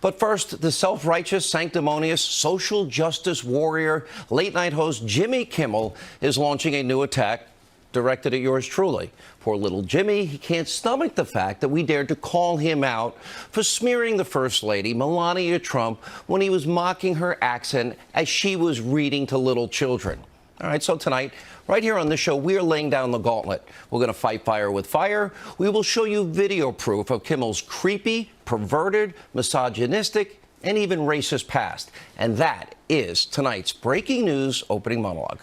But first, the self-righteous, sanctimonious, social justice warrior, late-night host Jimmy Kimmel is launching a new attack directed at yours truly. Poor little Jimmy, he can't stomach the fact that we dared to call him out for smearing the First Lady, Melania Trump, when he was mocking her accent as she was reading to little children. All right, so tonight, right here on this show, we are laying down the gauntlet. We're going to fight fire with fire. We will show you video proof of Kimmel's creepy, perverted, misogynistic, and even racist past. And that is tonight's breaking news opening monologue.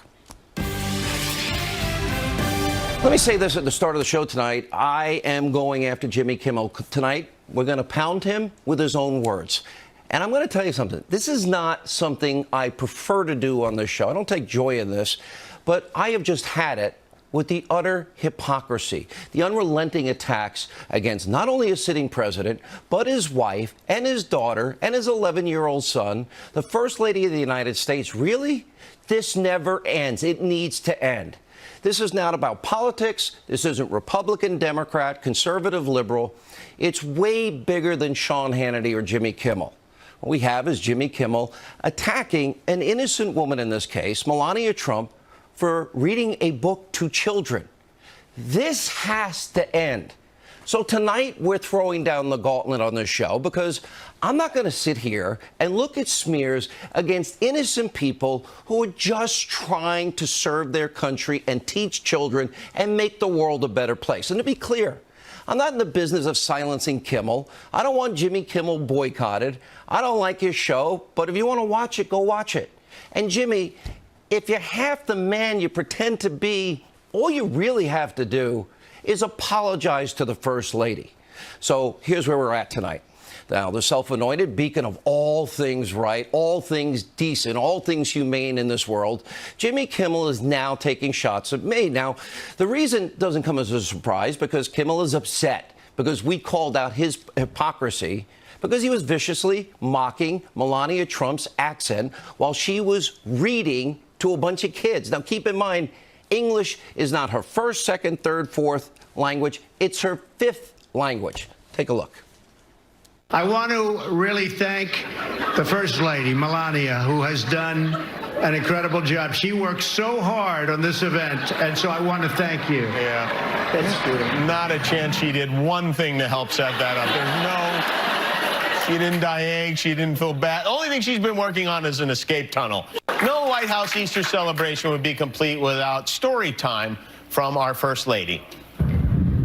Let me say this at the start of the show tonight. I am going after Jimmy Kimmel. Tonight, we're going to pound him with his own words. And I'm going to tell you something. This is not something I prefer to do on this show. I don't take joy in this. But I have just had it with the utter hypocrisy, the unrelenting attacks against not only a sitting president, but his wife and his daughter and his 11-year-old son, the First Lady of the United States. Really? This never ends. It needs to end. This is not about politics. This isn't Republican, Democrat, conservative, liberal. It's way bigger than Sean Hannity or Jimmy Kimmel. What we have is Jimmy Kimmel attacking an innocent woman in this case, Melania Trump, for reading a book to children. This has to end. So tonight we're throwing down the gauntlet on this show because I'm not going to sit here and look at smears against innocent people who are just trying to serve their country and teach children and make the world a better place. And to be clear, I'm not in the business of silencing Kimmel. I don't want Jimmy Kimmel boycotted. I don't like his show, but if you want to watch it, go watch it. And Jimmy, if you're half the man you pretend to be, all you really have to do is apologize to the First Lady. So here's where we're at tonight. Now, the self-anointed beacon of all things right, all things decent, all things humane in this world, Jimmy Kimmel is now taking shots at me. Now, the reason doesn't come as a surprise because Kimmel is upset because we called out his hypocrisy because he was viciously mocking Melania Trump's accent while she was reading to a bunch of kids. Now, keep in mind, English is not her first, second, third, fourth language. It's her fifth language. Take a look. I want to really thank the First Lady, Melania, who has done an incredible job. She worked so hard on this event, and so I want to thank you. Yeah. It's not a chance she did one thing to help set that up. She didn't die egg, she didn't feel bad. The only thing she's been working on is an escape tunnel. No White House Easter celebration would be complete without story time from our First Lady.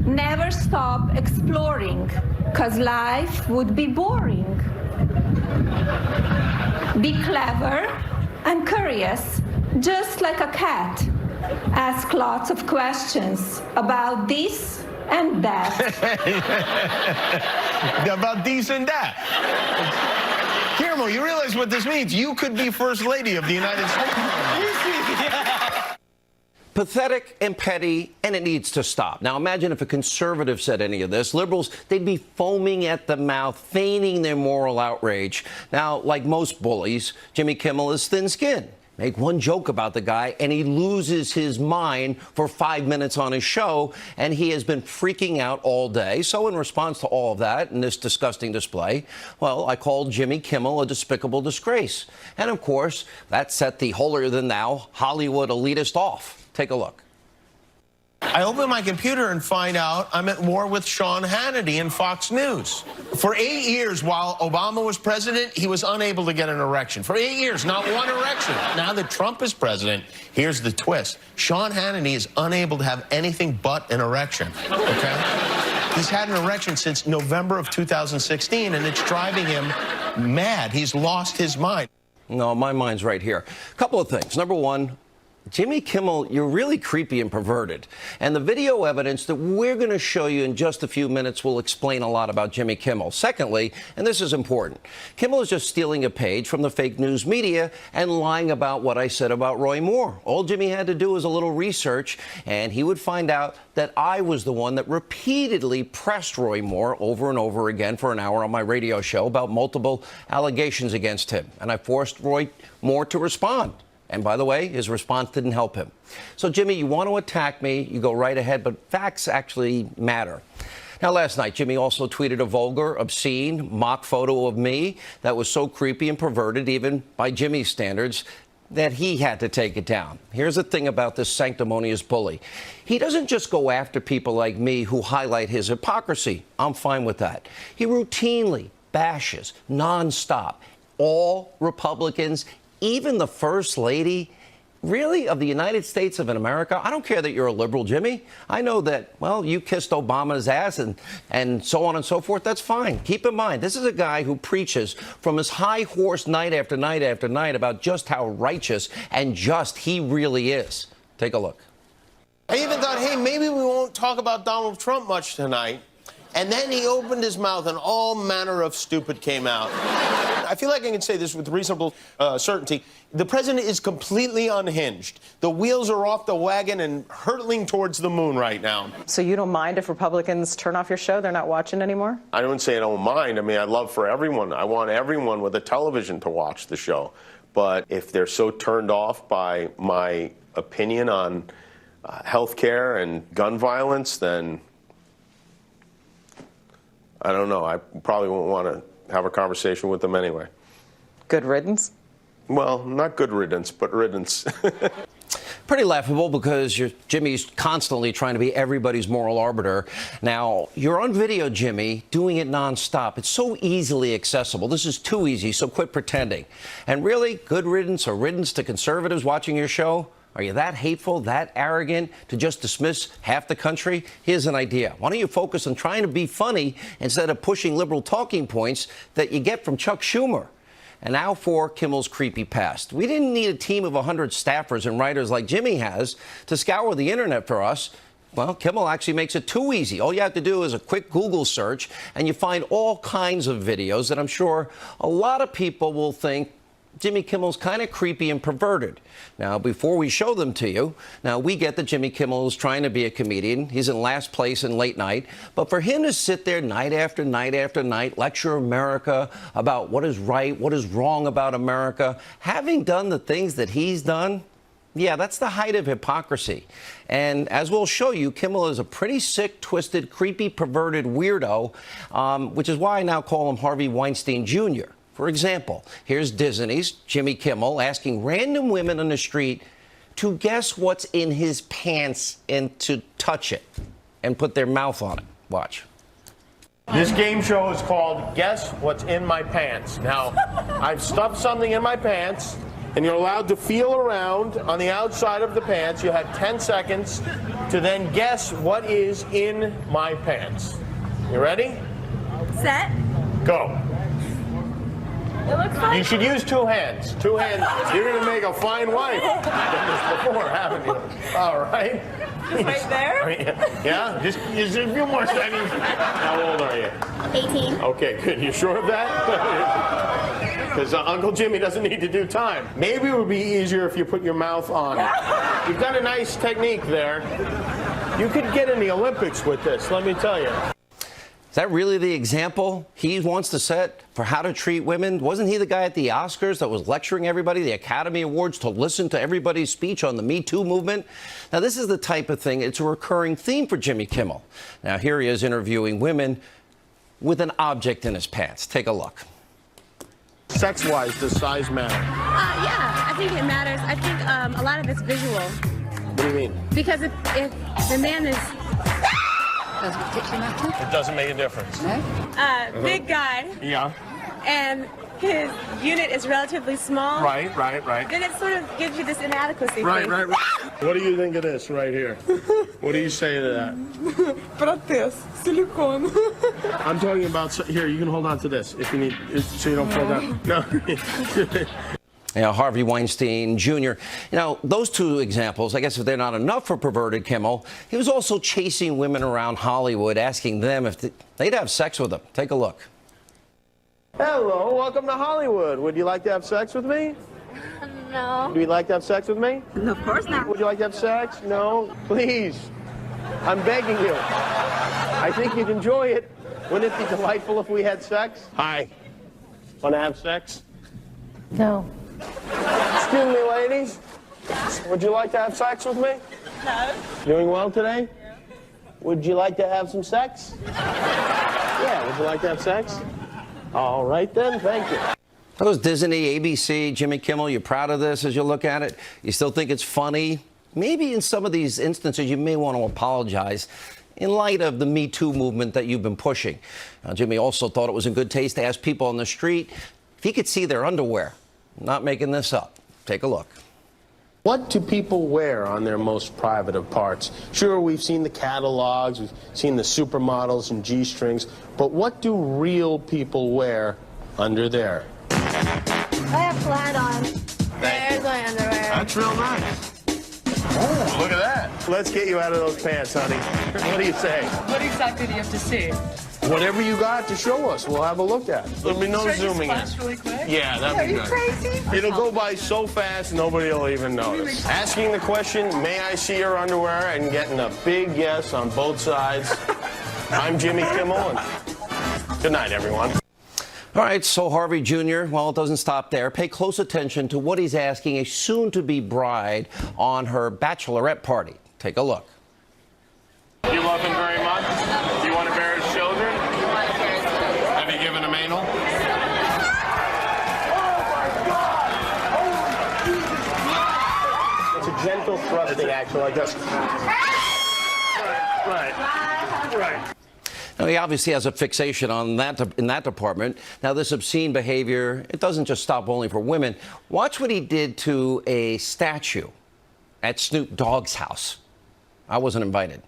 Never stop exploring, because life would be boring. Be clever and curious, just like a cat. Ask lots of questions about this and that. About this and that. Kimmel, you realize what this means? You could be First Lady of the United States. Pathetic and petty, and it needs to stop. Now, imagine if a conservative said any of this. Liberals, they'd be foaming at the mouth, feigning their moral outrage. Now, like most bullies, Jimmy Kimmel is thin-skinned. Make one joke about the guy, and he loses his mind for 5 minutes on his show, and he has been freaking out all day. So in response to all of that and this disgusting display, well, I called Jimmy Kimmel a despicable disgrace. And, of course, that set the holier-than-thou Hollywood elitist off. Take a look. I open my computer and find out I'm at war with Sean Hannity and Fox News. For 8 years while Obama was president, he was unable to get an erection. For 8 years, not one erection. Now that Trump is president, here's the twist. Sean Hannity is unable to have anything but an erection, okay? He's had an erection since November of 2016, and it's driving him mad. He's lost his mind. No, my mind's right here. A couple of things. Number one, Jimmy Kimmel, you're really creepy and perverted. And the video evidence that we're going to show you in just a few minutes will explain a lot about Jimmy Kimmel. Secondly, and this is important, Kimmel is just stealing a page from the fake news media and lying about what I said about Roy Moore. All Jimmy had to do was a little research, and he would find out that I was the one that repeatedly pressed Roy Moore over and over again for an hour on my radio show about multiple allegations against him. And I forced Roy Moore to respond. And by the way, his response didn't help him. So, Jimmy, you want to attack me, you go right ahead, but facts actually matter. Now, last night, Jimmy also tweeted a vulgar, obscene, mock photo of me that was so creepy and perverted, even by Jimmy's standards, that he had to take it down. Here's the thing about this sanctimonious bully. He doesn't just go after people like me who highlight his hypocrisy. I'm fine with that. He routinely bashes, nonstop, all Republicans, even the First Lady, really, of the United States of America. I don't care that you're a liberal, Jimmy. I know that, well, you kissed Obama's ass and so on and so forth. That's fine. Keep in mind, this is a guy who preaches from his high horse night after night after night about just how righteous and just he really is. Take a look. I even thought, hey, maybe we won't talk about Donald Trump much tonight. And then he opened his mouth and all manner of stupid came out. I feel like I can say this with reasonable certainty. The president is completely unhinged. The wheels are off the wagon and hurtling towards the moon right now. So you don't mind if Republicans turn off your show? They're not watching anymore? I don't say I don't mind. I mean, I love for everyone. I want everyone with a television to watch the show. But if they're so turned off by my opinion on health care and gun violence, then I don't know. I probably won't want to have a conversation with them anyway. Good riddance? Well, not good riddance, but riddance. Pretty laughable because Jimmy's constantly trying to be everybody's moral arbiter. Now, you're on video, Jimmy, doing it nonstop. It's so easily accessible. This is too easy, so quit pretending. And really, good riddance or riddance to conservatives watching your show? Are you that hateful, that arrogant to just dismiss half the country? Here's an idea. Why don't you focus on trying to be funny instead of pushing liberal talking points that you get from Chuck Schumer? And now for Kimmel's creepy past. We didn't need a team of 100 staffers and writers like Jimmy has to scour the internet for us. Well, Kimmel actually makes it too easy. All you have to do is a quick Google search, and you find all kinds of videos that I'm sure a lot of people will think Jimmy Kimmel's kind of creepy and perverted. Now, before we show them to you, now we get that Jimmy Kimmel is trying to be a comedian. He's in last place in late night. But for him to sit there night after night after night, lecture America about what is right, what is wrong about America, having done the things that he's done, yeah, that's the height of hypocrisy. And as we'll show you, Kimmel is a pretty sick, twisted, creepy, perverted weirdo, which is why I now call him Harvey Weinstein Jr. For example, here's Disney's Jimmy Kimmel asking random women on the street to guess what's in his pants and to touch it and put their mouth on it. Watch. This game show is called Guess What's in My Pants. Now, I've stuffed something in my pants, and you're allowed to feel around on the outside of the pants. You have 10 seconds to then guess what is in my pants. You ready? Set. Go. It looks like. You should use two hands. Two hands. You're going to make a fine wife. You've done this before, haven't you? All right. Just right there? Yeah? Just a few more seconds. How old are you? 18. Okay, good. You sure of that? Because Uncle Jimmy doesn't need to do time. Maybe it would be easier if you put your mouth on it. You've got a nice technique there. You could get in the Olympics with this, let me tell you. Is that really the example he wants to set for how to treat women? Wasn't he the guy at the Oscars that was lecturing everybody, the Academy Awards, to listen to everybody's speech on the Me Too movement? Now, this is the type of thing, it's a recurring theme for Jimmy Kimmel. Now, here he is interviewing women with an object in his pants. Take a look. Sex-wise, does size matter? Yeah, I think it matters. I think a lot of it's visual. What do you mean? Because if the man is It doesn't make a difference. big guy Yeah. and his unit is relatively small, Right. then it sort of gives you this inadequacy Right. thing. What do you think of this right here? What do you say to that? Протез, силикон. I'm talking about, here, you can hold on to this if you need, so you don't fall down. No. Harvey Weinstein Jr. You know, those two examples, I guess if they're not enough for perverted Kimmel, he was also chasing women around Hollywood, asking them if they'd have sex with him. Take a look. Hello, welcome to Hollywood. Would you like to have sex with me? No. Would you like to have sex with me? No, of course not. Would you like to have sex? No? Please. I'm begging you. I think you'd enjoy it. Wouldn't it be delightful if we had sex? Hi. Want to have sex? No. Excuse me, ladies. Would you like to have sex with me? No. Doing well today? would you like to have some sex? Yeah, would you like to have sex? All right then, thank you. Those Disney, ABC, Jimmy Kimmel, you proud of this as you look at it? You still think it's funny? Maybe in some of these instances you may want to apologize in light of the Me Too movement that you've been pushing. Jimmy also thought it was in good taste to ask people on the street if he could see their underwear. Not making this up. Take a look. What do people wear on their most private of parts? Sure, we've seen the catalogs, we've seen the supermodels and G-strings, but what do real people wear under there? I have flat on. There's my underwear. That's real nice. Oh, look at that. Let's get you out of those pants, honey. What do you say? What exactly do you have to see? Whatever you got to show us, we'll have a look at. There'll be no zooming in. Really quick? Yeah, that'd be good. Crazy? It'll go by so fast, nobody will even notice. Asking the question, may I see your underwear, and getting a big yes on both sides. I'm Jimmy Kimmel, and good night, everyone. All right, so Harvey Jr., well, it doesn't stop there. Pay close attention to what he's asking a soon-to-be bride on her bachelorette party. Take a look. You love him very much? Do you want to bear his children? Have you given him anal? It's a gentle thrusting action like this. Right. Now, he obviously has a fixation on that in that department. Now, this obscene behavior, it doesn't just stop only for women. Watch what he did to a statue at Snoop Dogg's house. I wasn't invited.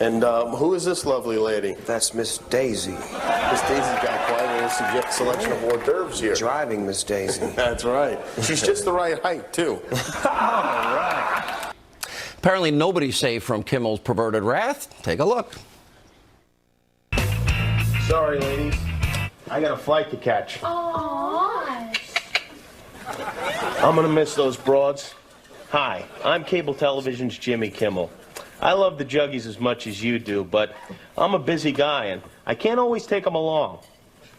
And who is this lovely lady? That's Miss Daisy. Miss Daisy's got quite a selection of hors d'oeuvres here. Driving Miss Daisy. That's right. She's just the right height, too. All right. Apparently, nobody's safe from Kimmel's perverted wrath. Take a look. Sorry, ladies. I got a flight to catch. Aww. I'm gonna miss those broads. Hi, I'm cable television's Jimmy Kimmel. I love the Juggies as much as you do, but I'm a busy guy and I can't always take them along.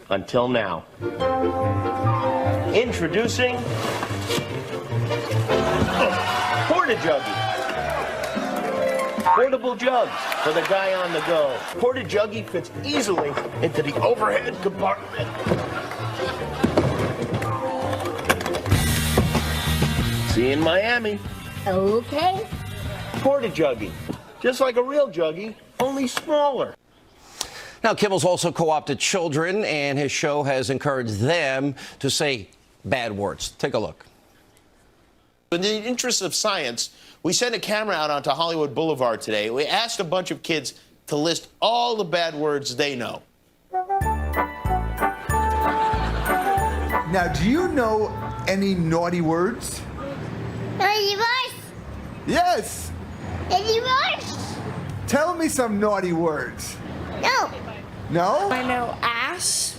Until now. Introducing Porta Juggy. Portable jugs for the guy on the go. Porta Juggy fits easily into the overhead compartment. See you in Miami. Okay. Porta Juggy. Just like a real Juggy, only smaller. Now, Kimmel's also co-opted children, and his show has encouraged them to say bad words. Take a look. In the interest of science, we sent a camera out onto Hollywood Boulevard today. We asked a bunch of kids to list all the bad words they know. Now, do you know any naughty words? Naughty words? Yes. Naughty words? Tell me some naughty words. No. No? I know ass.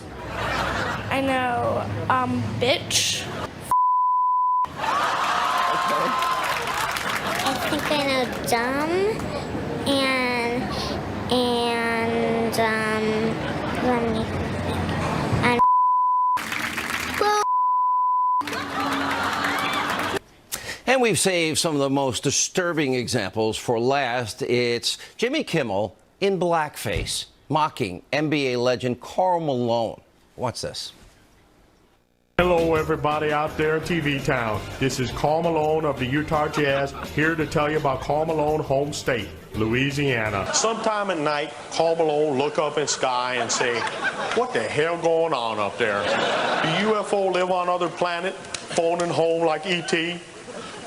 I know, bitch. I think I know dumb and let me and And we've saved some of the most disturbing examples for last. It's Jimmy Kimmel in blackface, mocking NBA legend Karl Malone. Watch this. Hello, everybody out there in TV town. This is Karl Malone of the Utah Jazz, here to tell you about Karl Malone home state, Louisiana. Sometime at night, Karl Malone look up in the sky and say, what the hell going on up there? Do UFO live on other planet, phoning home like E.T.?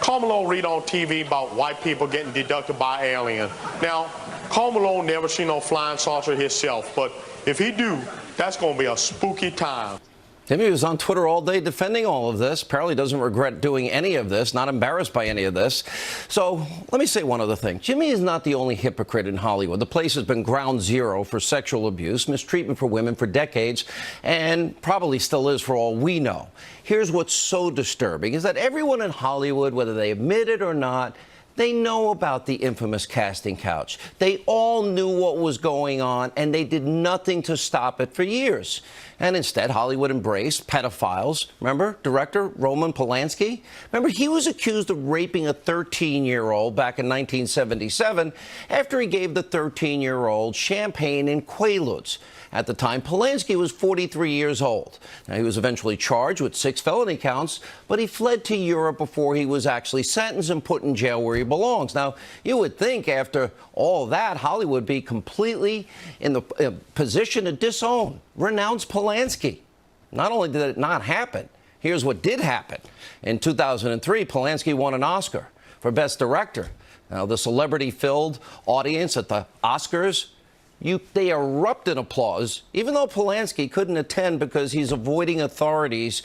Karl Malone read on TV about white people getting deducted by alien. Now, Karl Malone never seen no flying saucer himself, but if he do, that's gonna be a spooky time. Jimmy was on Twitter all day defending all of this. Apparently doesn't regret doing any of this, not embarrassed by any of this. So let me say one other thing. Jimmy is not the only hypocrite in Hollywood. The place has been ground zero for sexual abuse, mistreatment for women for decades, and probably still is for all we know. Here's what's so disturbing is that everyone in Hollywood, whether they admit it or not, They know about the infamous casting couch. They all knew what was going on, and they did nothing to stop it for years. And instead, Hollywood embraced pedophiles. Remember director Roman Polanski? Remember, he was accused of raping a 13-year-old back in 1977 after he gave the 13-year-old champagne and Quaaludes. At the time, Polanski was 43 years old. Now, he was eventually charged with 6 felony counts, but he fled to Europe before he was actually sentenced and put in jail where he belongs. Now, you would think after all that, Hollywood would be completely in the position to disown, renounce Polanski. Not only did it not happen, here's what did happen. In 2003, Polanski won an Oscar for Best Director. Now, the celebrity-filled audience at the Oscars, they erupt in applause, even though Polanski couldn't attend because he's avoiding authorities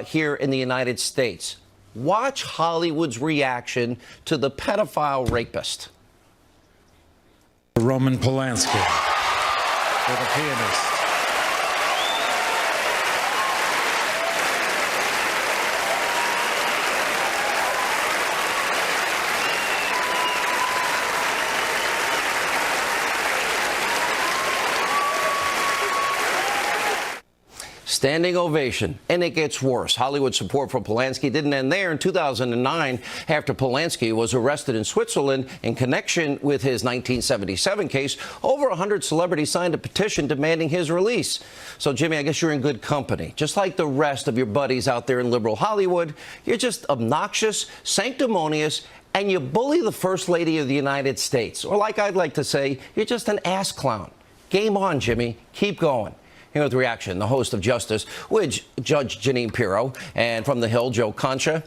here in the United States. Watch Hollywood's reaction to the pedophile rapist. Roman Polanski, for the pianist. Standing ovation, and it gets worse. Hollywood support for Polanski didn't end there. In 2009, after Polanski was arrested in Switzerland in connection with his 1977 case, over 100 celebrities signed a petition demanding his release. So, Jimmy, I guess you're in good company. Just like the rest of your buddies out there in liberal Hollywood, you're just obnoxious, sanctimonious, and you bully the First Lady of the United States. Or like I'd like to say, you're just an ass clown. Game on, Jimmy. Keep going. Here with reaction, the host of Justice with Judge Jeanine Pirro, and from The Hill, Joe Concha.